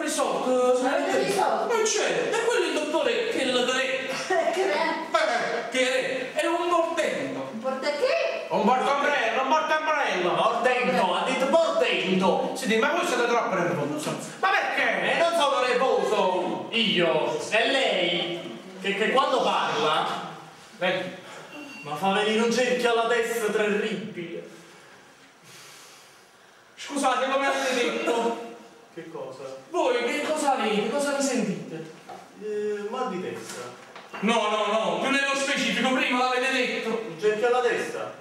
risolto, L'avete risolto? non c'è, e quello il dottore che lo che è un portento. Un portaché? Un portambrello, un portambrello. Portento, ha detto portento. Senti, ma voi siete troppo nervosi. Ma perché? Non sono nervoso io, è lei che quando parla, Vedi? ma fa venire un cerchio alla testa terribile. Scusate, come avete detto? Che cosa? Voi che cosa avete? Cosa vi sentite? Mal di testa. No, più nello specifico, prima l'avete detto. Un cerchio alla testa?